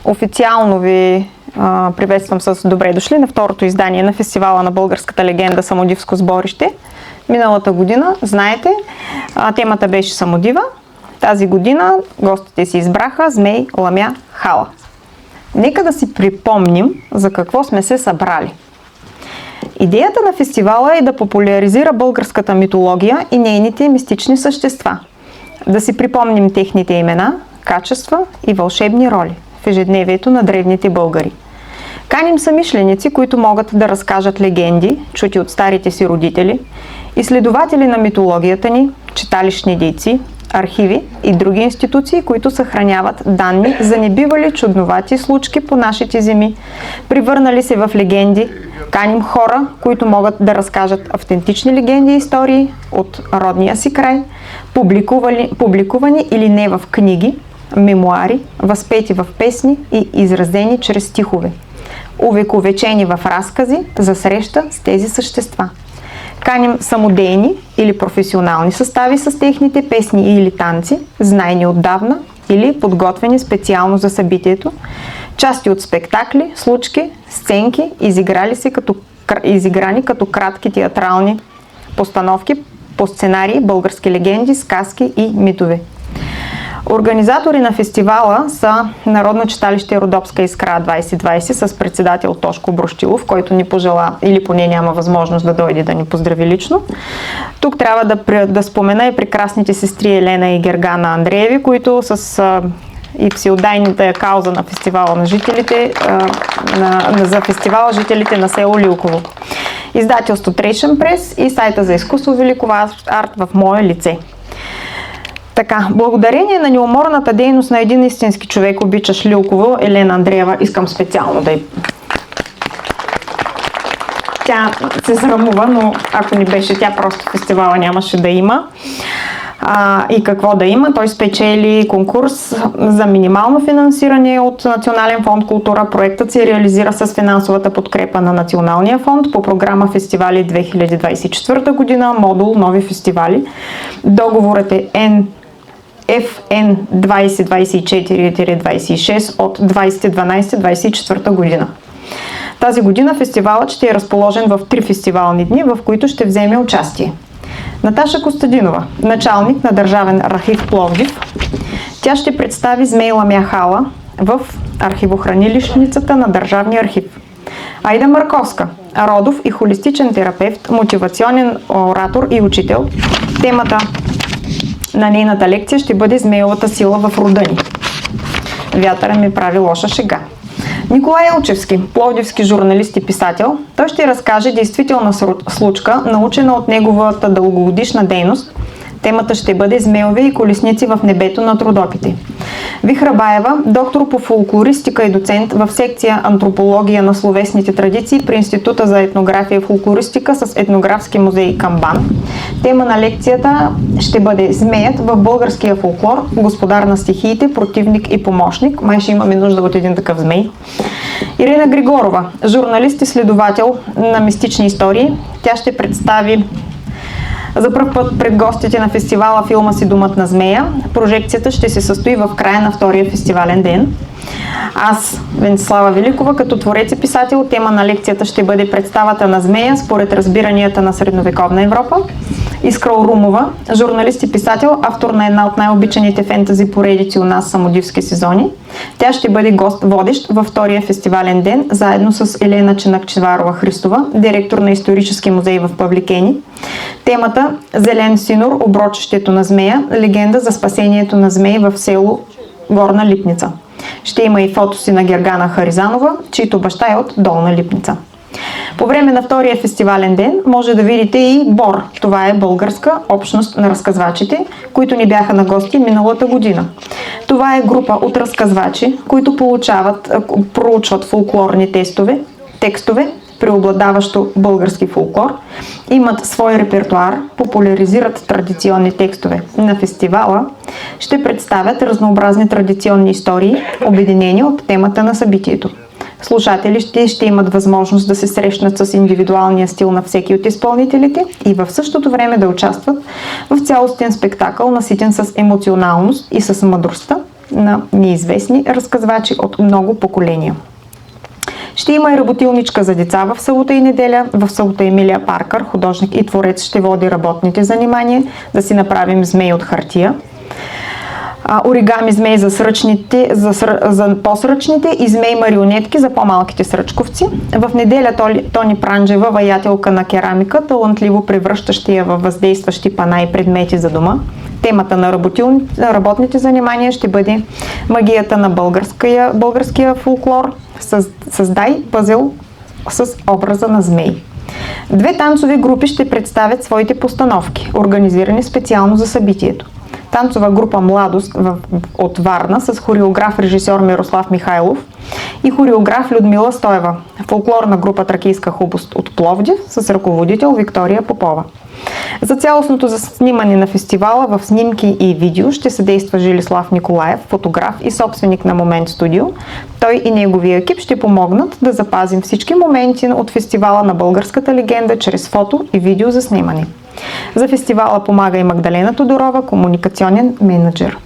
Официално ви приветствам с добре дошли на второто издание на фестивала на българската легенда Самодивско сборище. Миналата година, знаете, темата беше Самодива. Тази година гостите си избраха Змей, Ламя, Хала. Нека да си припомним за какво сме се събрали. Идеята на фестивала е да популяризира българската митология и нейните мистични същества. Да си припомним техните имена, качества и вълшебни роли в ежедневието на древните българи. Каним съмишленици, които могат да разкажат легенди, чути от старите си родители, изследователи на митологията ни, читалищни дейци, архиви и други институции, които съхраняват данни за небивали чудновати случки по нашите земи, превърнали се в легенди. Каним хора, които могат да разкажат автентични легенди и истории от родния си край, публикувани или не в книги, мемуари, възпети в песни и изразени чрез стихове, увековечени в разкази за среща с тези същества. Каним самодейни или професионални състави с техните песни или танци, знайни отдавна или подготвени специално за събитието, части от спектакли, случки, сценки, изиграни като кратки театрални постановки по сценарии, български легенди, сказки и митове. Организатори на фестивала са Народно читалище Родопска искра 2020 с председател Тошко Брощилов, който ни пожела или поне няма възможност да дойде да ни поздрави лично. Тук трябва да спомена и прекрасните сестри Елена и Гергана Андрееви, които с и всеотдайната кауза на фестивала на жителите, за фестивала жителите на село Лилково. Издателство Трешен прес и сайта за изкуство Великова арт в мое лице. Така, благодарение на неуморната дейност на един истински човек, обичаш Лилково, Елена Андреева, искам специално да й... Тя се срамува, но ако не беше тя, просто фестивала нямаше да има. И какво да има? Той спечели конкурс за минимално финансиране от Национален фонд култура. Проектът се реализира с финансовата подкрепа на Националния фонд по програма Фестивали 2024 година, модул Нови фестивали. Договорът е FN 2024-26 от 20.12.24 година. Тази година фестивалът ще е разположен в 3 фестивални дни, в които ще вземе участие Наташа Костадинова, началник на Държавен архив Пловдив. Тя ще представи Змей, Ламя, Хала в архивохранилищницата на Държавния архив. Айда Марковска, родов и холистичен терапевт, мотивационен оратор и учител. Темата на нейната лекция ще бъде Змеевата сила в рода ни. Вятъра ми прави лоша шега. Николай Елчевски, пловдивски журналист и писател. Той ще разкаже действителна случка, научена от неговата дългогодишна дейност. Темата ще бъде Змеове и колесници в небето над Родопите. Вихра Баева, доктор по фолклористика и доцент в секция Антропология на словесните традиции при Института за етнография и фолклористика с етнографски музей Камбан. Тема на лекцията ще бъде Змеят в българския фолклор, господар на стихиите, противник и помощник. Май ще имаме нужда от един такъв змей. Ирина Григорова, журналист и следовател на мистични истории. Тя ще представи за пръв път пред гостите на фестивала филма си Думът на змея. Прожекцията ще се състои в края на втория фестивален ден. Аз, Венцислава Великова, като творец и писател, тема на лекцията ще бъде представата на змея според разбиранията на средновековна Европа. Искра Орумова, журналист и писател, автор на една от най-обичаните фентази поредици у нас Самодивски сезони. Тя ще бъде гост-водещ във втория фестивален ден, заедно с Елена Ченакчеварова-Христова, директор на Исторически музей в Павликени. Темата Зелен синур, оброчището на змея, легенда за спасението на змеи в село Горна Липница. Ще има и фотоси на Гергана Харизанова, чийто баща е от Долна Липница. По време на втория фестивален ден може да видите и БОР. Това е българска общност на разказвачите, които ни бяха на гости миналата година. Това е група от разказвачи, които проучват фолклорни текстове, преобладаващо български фолклор, имат свой репертуар, популяризират традиционни текстове. На фестивала ще представят разнообразни традиционни истории, обединени от темата на събитието. Слушателите ще имат възможност да се срещнат с индивидуалния стил на всеки от изпълнителите и в същото време да участват в цялостен спектакъл, наситен с емоционалност и с мъдростта на неизвестни разказвачи от много поколения. Ще има и работилничка за деца в събота и неделя. В събота Емилия Паркър, художник и творец, ще води работните занимания, да си направим змей от хартия. Оригами змей за по-сръчните и змей марионетки за по-малките сръчковци. В неделя Тони Пранджева, ваятелка на керамика, талантливо превръщащи я във въздействащи пана и предмети за дома. Темата на работните занимания ще бъде магията на българския фолклор. Създай пъзел с образа на змей. 2 танцови групи ще представят своите постановки, организирани специално за събитието. Танцова група Младост от Варна с хореограф-режисьор Мирослав Михайлов и хореограф Людмила Стоева. Фолклорна група Тракийска хубост от Пловдив с ръководител Виктория Попова. За цялостното заснимане на фестивала в снимки и видео ще съдейства Жилислав Николаев, фотограф и собственик на Момент Студио. Той и неговия екип ще помогнат да запазим всички моменти от фестивала на българската легенда чрез фото и видео заснимане. За фестивала помага и Магдалена Тодорова, комуникационен менеджер.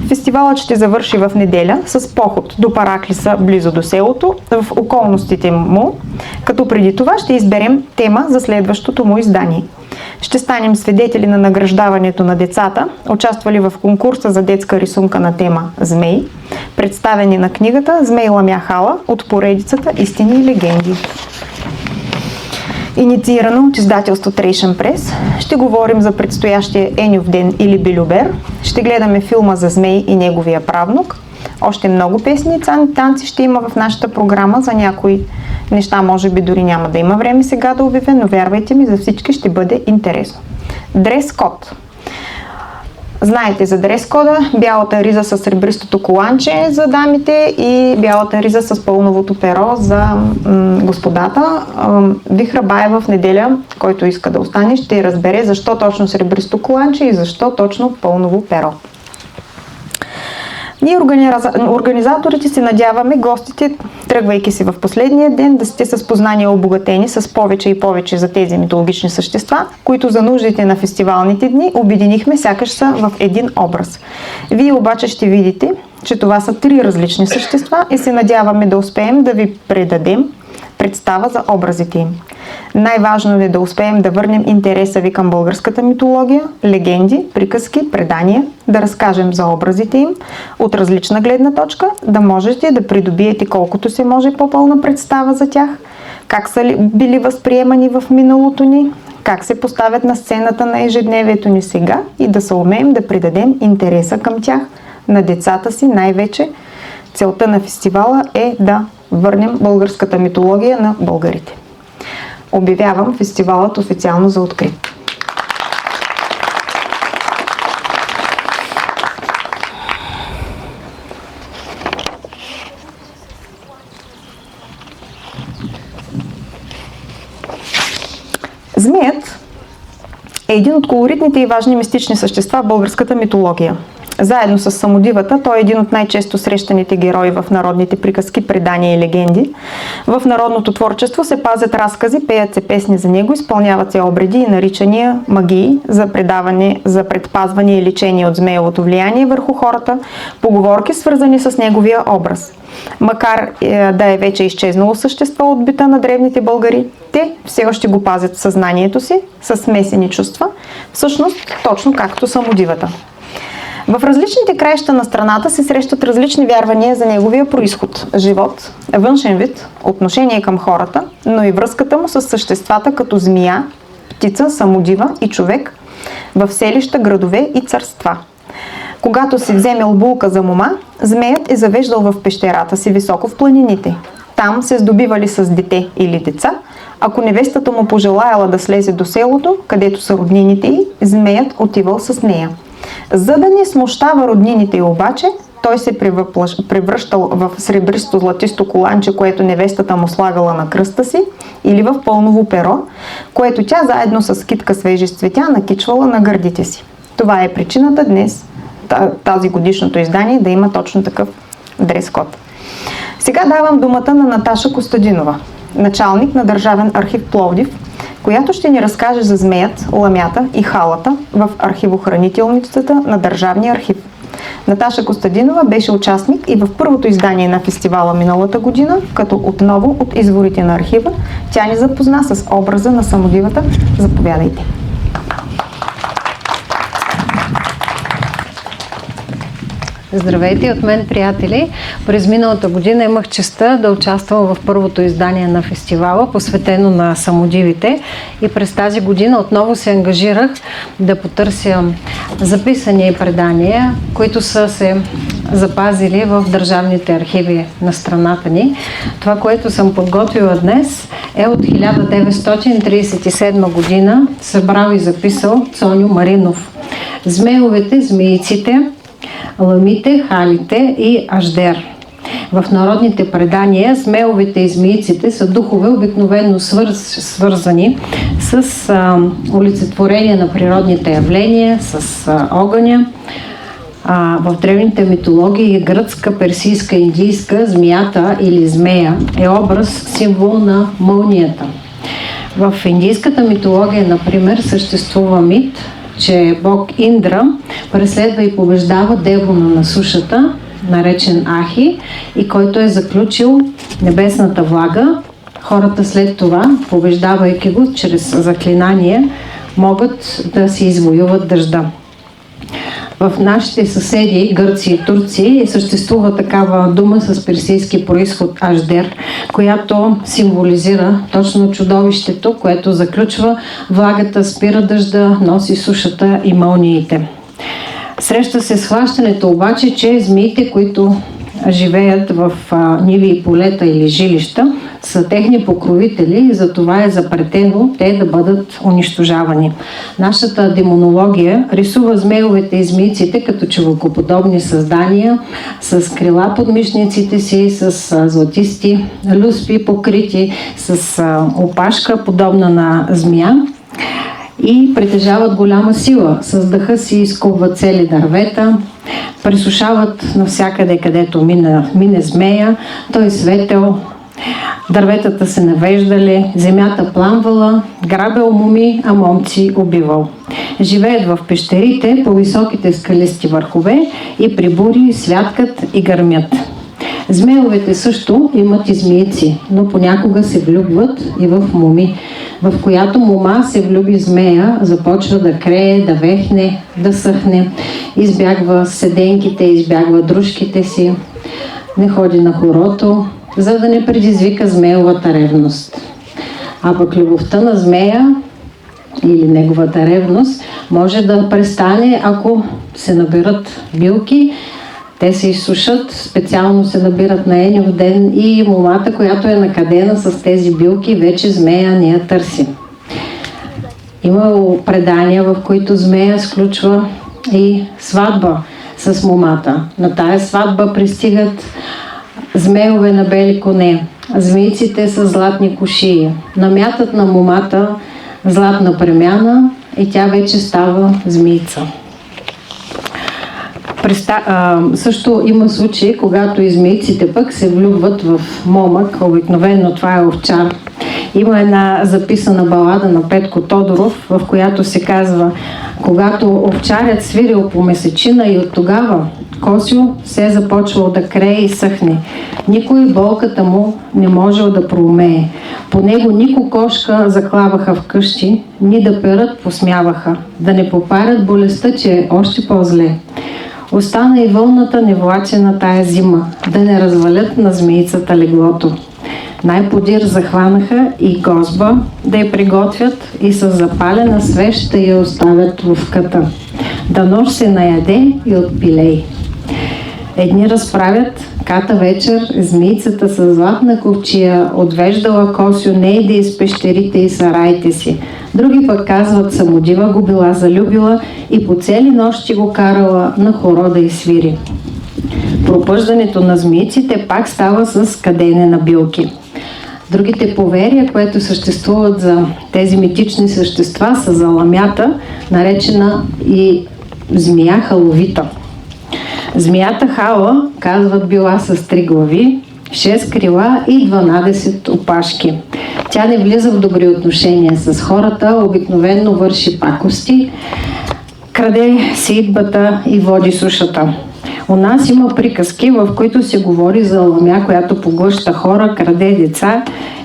Фестивалът ще завърши в неделя с поход до Параклиса близо до селото, в околностите му, като преди това ще изберем тема за следващото му издание. Ще станем свидетели на награждаването на децата, участвали в конкурса за детска рисунка на тема Змей, представени на книгата Змей ламя хала от поредицата Истини и легенди. Инициирано от издателство Трейшън Прес, ще говорим за предстоящия Енюв ден или Билюбер, ще гледаме филма за Змей и неговия правнук, още много песни и танци ще има в нашата програма. За някои неща може би дори няма да има време сега да обявя, но вярвайте ми, за всички ще бъде интересно. Дрес код. Знаете за дрес кода, бялата риза с сребристото коланче за дамите и бялата риза с пълновото перо за господата. Вихра Баева в неделя, който иска да остане, ще разбере защо точно сребристо коланче и защо точно пълново перо. Ние организаторите се надяваме гостите, тръгвайки си в последния ден, да сте с познания обогатени с повече и повече за тези митологични същества, които за нуждите на фестивалните дни обединихме сякаш са в един образ. Вие обаче ще видите, че това са 3 различни същества и се надяваме да успеем да ви предадем представа за образите им. Най-важно е да успеем да върнем интереса ви към българската митология, легенди, приказки, предания, да разкажем за образите им от различна гледна точка, да можете да придобиете колкото се може по-пълна представа за тях, как са били възприемани в миналото ни, как се поставят на сцената на ежедневието ни сега и да се умеем да придадем интереса към тях на децата си най-вече. Целта на фестивала е да върнем българската митология на българите. Обявявам фестивалът официално за открит. Змеят е един от колоритните и важни мистични същества в българската митология. Заедно с самодивата, той е един от най-често срещаните герои в народните приказки, предания и легенди. В народното творчество се пазят разкази, пеят се песни за него, изпълняват се обреди и наричания магии за предпазване и лечение от змеевото влияние върху хората, поговорки свързани с неговия образ. Макар да е вече изчезнало същество от бита на древните българи, те все още го пазят в съзнанието си, с смесени чувства, всъщност точно както самодивата. В различните краища на страната се срещат различни вярвания за неговия произход, живот, външен вид, отношение към хората, но и връзката му с съществата като змия, птица, самодива и човек в селища, градове и царства. Когато си вземел булка за мома, змеят е завеждал в пещерата си високо в планините. Там се здобивали с дете или деца. Ако невестата му пожелаяла да слезе до селото, където са роднините й, змеят отивал с нея. За да не смущава роднините й обаче, той се превръщал в сребристо-златисто коланче, което невестата му слагала на кръста си, или в пълново перо, което тя заедно с китка свежи с цветя накичвала на гърдите си. Това е причината днес тази годишното издание да има точно такъв дрес-код. Сега давам думата на Наташа Костадинова, началник на Държавен архив Пловдив, която ще ни разкаже за змеят, ламята и халата в архивохранителницата на Държавния архив. Наташа Костадинова беше участник и в първото издание на фестивала миналата година, като отново от изворите на архива тя ни запозна с образа на самодивата. Заповядайте! Здравейте от мен, приятели! През миналата година имах честта да участвам в първото издание на фестивала, посветено на самодивите, и през тази година отново се ангажирах да потърся записания и предания, които са се запазили в държавните архиви на страната ни. Това, което съм подготвила днес, е от 1937 година, събрал и записал Цоню Маринов. Змеовете, змииците, ламите, халите и аждер. В народните предания змеовете и змииците са духове, обикновено свързани с олицетворение на природните явления, с огъня. В древните митологии гръцка, персийска, индийска, змията или змея е образ, символ на мълнията. В индийската митология, например, съществува мит, че бог Индра преследва и побеждава демона на сушата, наречен Ахи, и който е заключил небесната влага. Хората след това, побеждавайки го чрез заклинание, могат да си извоюват дъжда. В нашите съседи, Гърция и Турция, съществува такава дума с персийски произход аждер, която символизира точно чудовището, което заключва влагата, спира дъжда, носи сушата и мълниите. Среща се схващането обаче, че змиите, които живеят в ниви и полета или жилища, са техни покровители и за това е запретено те да бъдат унищожавани. Нашата демонология рисува змеовете и змийците като човекоподобни създания с крила под мишниците си, с златисти люспи, покрити с опашка, подобна на змия, и притежават голяма сила. С дъха си изкубват цели дървета, пресушават навсякъде, където мине змея, той светел, дърветата се навеждали, земята пламвала, грабел моми, а момци убивал. Живеят в пещерите по високите скалисти върхове и при бури святкат и гърмят. Змеовете също имат и змиици, но понякога се влюбват и в моми. В която мома се влюби змея, започва да крее, да вехне, да съхне, избягва седенките, избягва дружките си, не ходи на хорото, за да не предизвика змеовата ревност. А пък любовта на змея или неговата ревност може да престане, ако се наберат билки. Те се изсушат, специално се набират на Енев ден и момата, която е накадена с тези билки, вече змея не я търси. Има предания, в които змея сключва и сватба с момата. На тая сватба пристигат змеове на бели коне, змийците с златни кушии, намятат на момата златна премяна и тя вече става змийца. Също има случаи, когато и змийците пък се влюбват в момък, обикновено това е овчар. Има една записана балада на Петко Тодоров, в която се казва: когато овчарят свирил по месечина и от тогава Косио се е започвал да крее и съхне. Никой болката му не можел да проумее. По него ни кокошка заклаваха вкъщи, ни да перат посмяваха, да не попарят болестта, че е още по-зле. Остана и вълната невлачена тая зима, да не развалят на змийцата леглото. Най-подир захванаха и гозба да я приготвят и с запалена свещ да я оставят в ката. Да нощ се наяде и отпилей. Едни разправят, ката вечер, змийцата с златна ковчия отвеждала Косио нейде из пещерите и сараите си. Други пък казват, самодива го била залюбила и по цели нощи го карала на хоро да изсвири. Пропъждането на змийците пак става с кадене на билки. Другите поверия, които съществуват за тези митични същества, са за ламята, наречена и змия халовита. Змията Хала, казват, била с 3 глави, 6 крила и 12 опашки. Тя не влиза в добри отношения с хората, обикновено върши пакости, краде сеитбата и води сушата. У нас има приказки, в които се говори за ламя, която поглъща хора, краде деца,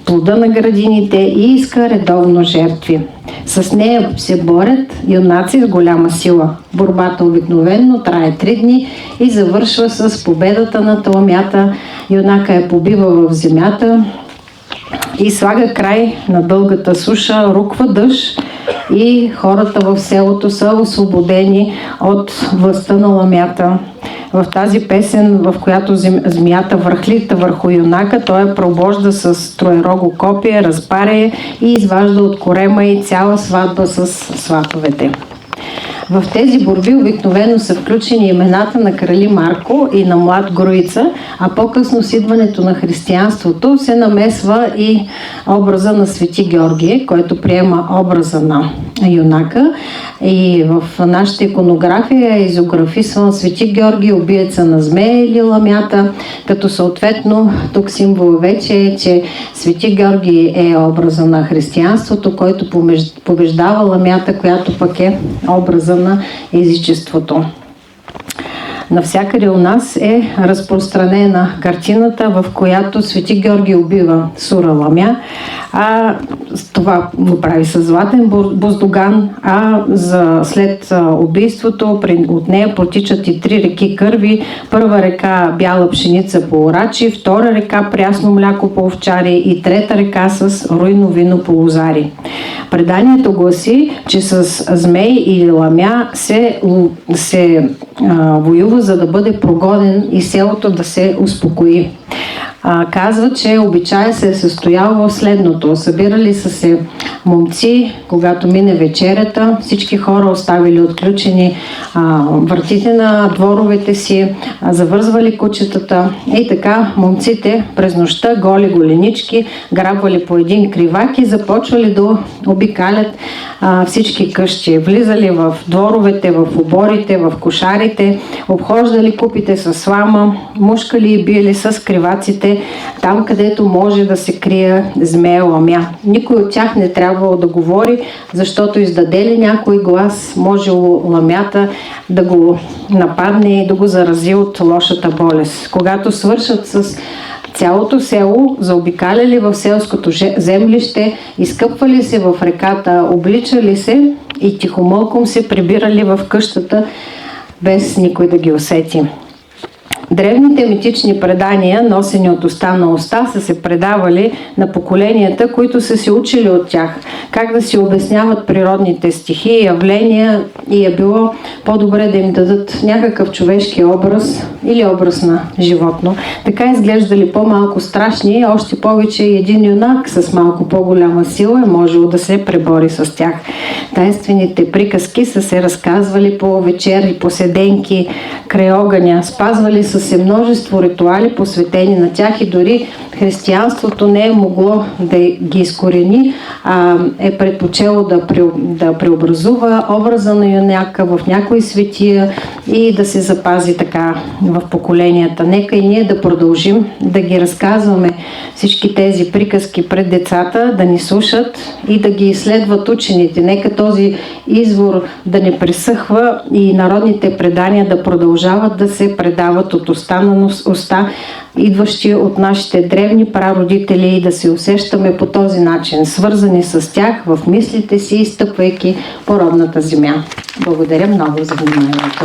плода на градините и иска редовно жертви. С нея се борят юнаци с голяма сила. Борбата обикновено трае 3 дни и завършва с победата над ламята. Юнака я побива в земята и слага край на дългата суша, руква дъжд и хората в селото са освободени от властта на ламята. В тази песен, в която змията върхлита върху юнака, той я пробожда с троерого копие, разпаря и изважда от корема и цяла сватба с сватовете. В тези борби обикновено са включени имената на крали Марко и на млад Груица, а по-късно с идването на християнството се намесва и образа на Свети Георгий, който приема образа на юнака. И в нашата иконография е изографисван Свети Георгий, убиеца на змея или ламята, като съответно тук символ вече е, че Свети Георгий е образа на християнството, който побеждава ламята, която пък е образа на езичеството. Навсякъде у нас е разпространена картината, в която Свети Георгий убива Сура Ламя, а това го прави с златен буздуган, а след убийството от нея протичат и 3 реки кърви. Първа река бяла пшеница по орачи, втора река прясно мляко по овчари и трета река с руйно вино по лозари. Преданието гласи, че с змей или ламя се воюва, за да бъде прогонен и селото да се успокои. Казва, че обичая се е състоял в следното. Събирали са се момци, когато мине вечерята, всички хора оставили отключени вратите на дворовете си, завързвали кучетата и така момците през нощта, голи голенички, грабвали по един кривак и започвали да обикалят всички къщи. Влизали в дворовете, в оборите, в кошарите, обхождали купите с слама, мушкали и били с криваците там, където може да се крие змея ламя. Никой от тях не трябвало да говори, защото издаде ли някой глас, можело ламята да го нападне и да го зарази от лошата болест. Когато свършат с цялото село, заобикаляли в селското землище, изкъпвали се в реката, обличали се и тихомълком се прибирали в къщата, без никой да ги усети. Древните митични предания, носени от уста на уста, са се предавали на поколенията, които са се учили от тях, как да си обясняват природните стихии, явления, и е било по-добре да им дадат някакъв човешки образ или образ на животно. Така изглеждали по-малко страшни, още повече един юнак с малко по-голяма сила е можело да се пребори с тях. Тайнствените приказки са се разказвали по вечери, по седенки, край огъня, спазвали са се множество ритуали, посветени на тях, и дори християнството не е могло да ги изкорени, а е предпочело да преобразува образа на юнака в някои светия и да се запази така в поколенията. Нека и ние да продължим да ги разказваме всички тези приказки пред децата, да ни слушат и да ги изследват учените. Нека този извор да не пресъхва и народните предания да продължават да се предават от уста на уста, идващи от нашите древни прародители, и да се усещаме по този начин, свързани с тях в мислите си, стъпвайки по родната земя. Благодаря много за вниманието.